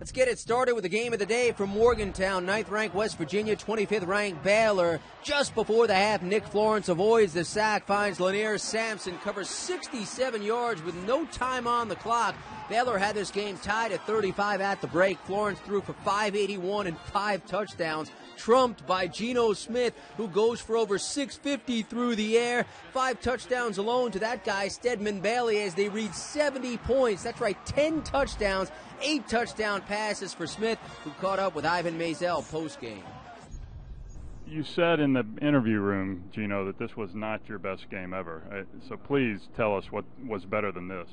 Let's get it started with the game of the day from Morgantown. 9th-ranked West Virginia, 25th-ranked Baylor. Just before the half, Nick Florence avoids the sack, finds Lanier Sampson, covers 67 yards with no time on the clock. Baylor had this game tied at 35 at the break. Florence threw for 581 and 5 touchdowns, trumped by Geno Smith, who goes for over 650 through the air. 5 touchdowns alone to that guy, Stedman Bailey, as they read 70 points. That's right, 10 touchdowns, 8 touchdown passes for Smith, who caught up with Ivan Maisel post-game. You said in the interview room, Geno, that this was not your best game ever. So please tell us what was better than this.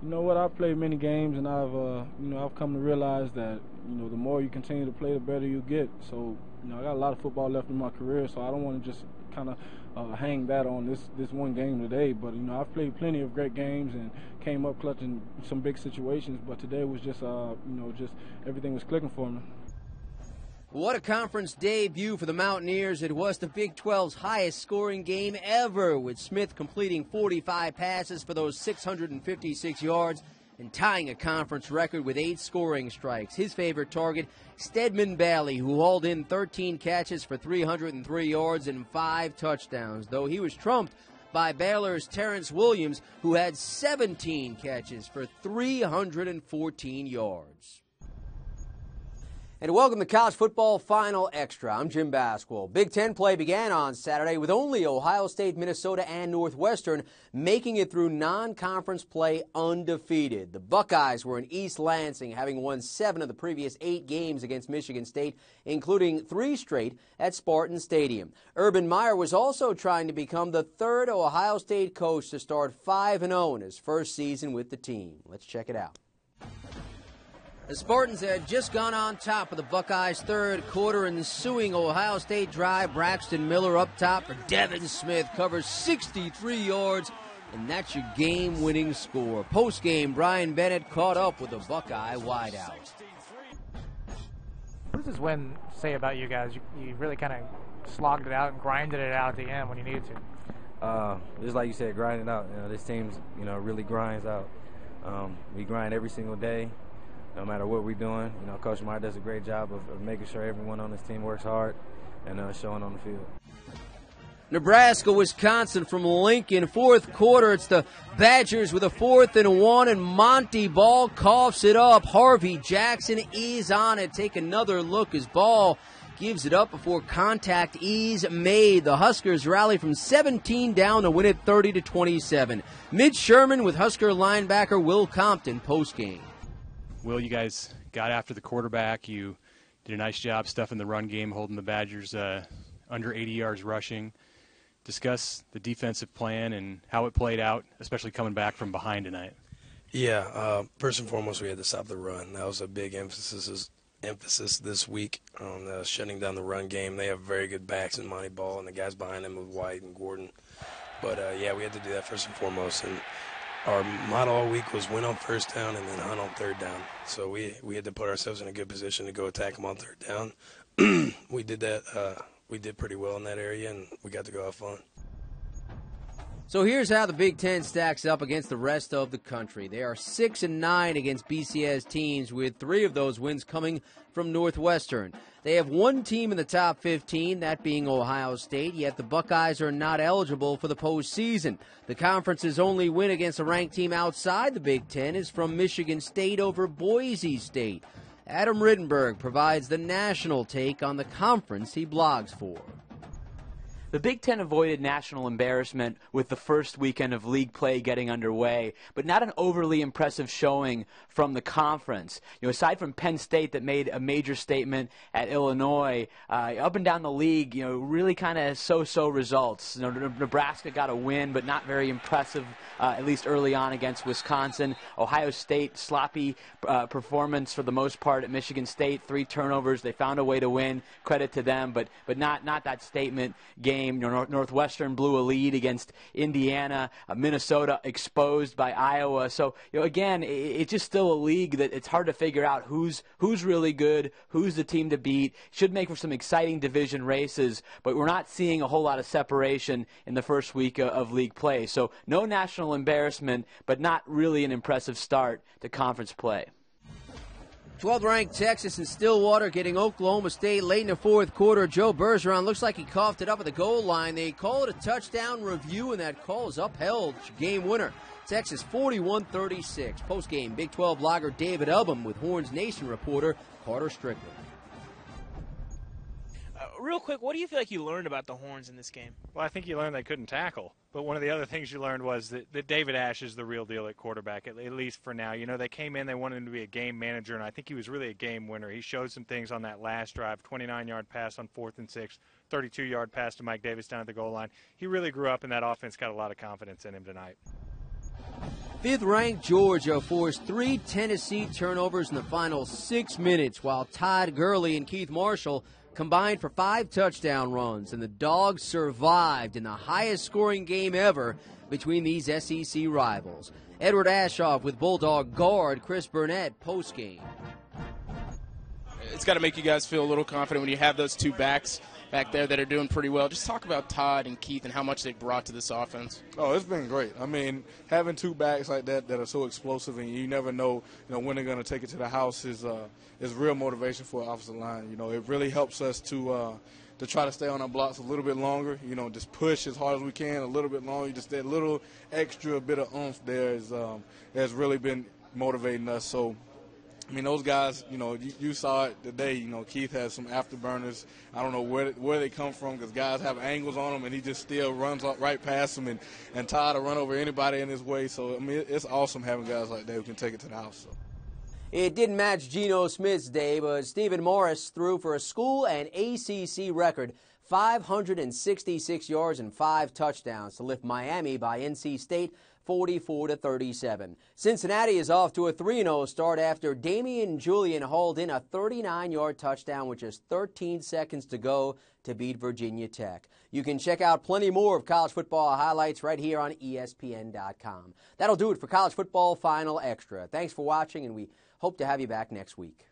You know what? I've played many games, and I've come to realize that the more you continue to play, the better you get. So I got a lot of football left in my career, so I don't want to just kind of hang that on this one game today. But I've played plenty of great games and came up clutch in some big situations. But today was just just everything was clicking for me. What a conference debut for the Mountaineers. It was the Big 12's highest scoring game ever, with Smith completing 45 passes for those 656 yards and tying a conference record with 8 scoring strikes. His favorite target, Stedman Bailey, who hauled in 13 catches for 303 yards and 5 touchdowns, though he was trumped by Baylor's Terrence Williams, who had 17 catches for 314 yards. And welcome to College Football Final Extra. I'm Jim Basquil. Big Ten play began on Saturday with only Ohio State, Minnesota, and Northwestern making it through non-conference play undefeated. The Buckeyes were in East Lansing, having won 7 of the previous 8 games against Michigan State, including 3 straight at Spartan Stadium. Urban Meyer was also trying to become the 3rd Ohio State coach to start 5-0 in his first season with the team. Let's check it out. The Spartans had just gone on top of the Buckeyes' third quarter. Ensuing Ohio State drive, Braxton Miller up top for Devin Smith, covers 63 yards, and that's your game-winning score. Post-game, Brian Bennett caught up with the Buckeye wideout. What does this win say about you guys? You really kind of slogged it out and grinded it out at the end when you needed to. Just like you said, grinding out. This team's really grinds out. We grind every single day. No matter what we're doing, Coach Meyer does a great job of making sure everyone on this team works hard and showing on the field. Nebraska, Wisconsin from Lincoln, fourth quarter. It's the Badgers with a 4th and 1, and Monty Ball coughs it up. Harvey Jackson is on it. Take another look as Ball gives it up before contact is made. The Huskers rally from 17 down to win it 30-27. Mitch Sherman with Husker linebacker Will Compton postgame. Will, you guys got after the quarterback. You did a nice job stuffing the run game, holding the Badgers under 80 yards rushing. Discuss the defensive plan and how it played out, especially coming back from behind tonight. Yeah, first and foremost, we had to stop the run. That was a big emphasis this week on shutting down the run game. They have very good backs in Monty Ball and the guys behind them with White and Gordon. But, yeah, we had to do that first and foremost. And our motto all week was win on first down and then hunt on third down. So we had to put ourselves in a good position to go attack them on third down. We did that. We did pretty well in that area, and we got to go have fun. So here's how the Big Ten stacks up against the rest of the country. They are 6-9 against BCS teams, with 3 of those wins coming from Northwestern. They have 1 team in the top 15, that being Ohio State, yet the Buckeyes are not eligible for the postseason. The conference's only win against a ranked team outside the Big Ten is from Michigan State over Boise State. Adam Rittenberg provides the national take on the conference he blogs for. The Big Ten avoided national embarrassment with the first weekend of league play getting underway, but not an overly impressive showing from the conference. Aside from Penn State that made a major statement at Illinois, up and down the league, really kind of so-so results. Nebraska got a win, but not very impressive, at least early on against Wisconsin. Ohio State, sloppy performance for the most part at Michigan State. 3 turnovers. They found a way to win. Credit to them, but not that statement game. Northwestern blew a lead against Indiana. Minnesota exposed by Iowa. So, again, it's just still a league that it's hard to figure out who's really good, who's the team to beat. Should make for some exciting division races, but we're not seeing a whole lot of separation in the first week of league play. So no national embarrassment, but not really an impressive start to conference play. 12th-ranked Texas and Stillwater getting Oklahoma State late in the fourth quarter. Joe Bergeron looks like he coughed it up at the goal line. They call it a touchdown review, and that call is upheld. Game winner, Texas 41-36. Post-game, Big 12 blogger David Ubbam with Horns Nation reporter Carter Strickland. Real quick, what do you feel like you learned about the Horns in this game? Well, I think you learned they couldn't tackle. But one of the other things you learned was that David Ash is the real deal at quarterback, at least for now. You know, they came in, they wanted him to be a game manager, and I think he was really a game winner. He showed some things on that last drive, 29-yard pass on 4th and 6, 32-yard pass to Mike Davis down at the goal line. He really grew up, and that offense got a lot of confidence in him tonight. 5th-ranked Georgia forced 3 Tennessee turnovers in the final 6 minutes, while Todd Gurley and Keith Marshall combined for 5 touchdown runs, and the Dogs survived in the highest-scoring game ever between these SEC rivals. Edward Ashoff with Bulldog guard Chris Burnett postgame. It's got to make you guys feel a little confident when you have those two backs back there that are doing pretty well. Just talk about Todd and Keith and how much they brought to this offense. Oh, it's been great. I mean, having two backs like that are so explosive, and you never know, when they're going to take it to the house is real motivation for an offensive line. It really helps us to try to stay on our blocks a little bit longer. Just push as hard as we can a little bit longer. Just that little extra bit of oomph there has really been motivating us. So, I mean, those guys, you saw it today. Keith has some afterburners. I don't know where they come from, because guys have angles on them, and he just still runs right past them, and Todd will run over anybody in his way. So, I mean, it's awesome having guys like that who can take it to the house. So. It didn't match Geno Smith's day, but Stephen Morris threw for a school and ACC record 566 yards and 5 touchdowns to lift Miami by NC State 44-37. Cincinnati is off to a 3-0 start after Damian Julian hauled in a 39-yard touchdown with just 13 seconds to go to beat Virginia Tech. You can check out plenty more of college football highlights right here on ESPN.com. That'll do it for College Football Final Extra. Thanks for watching, and we hope to have you back next week.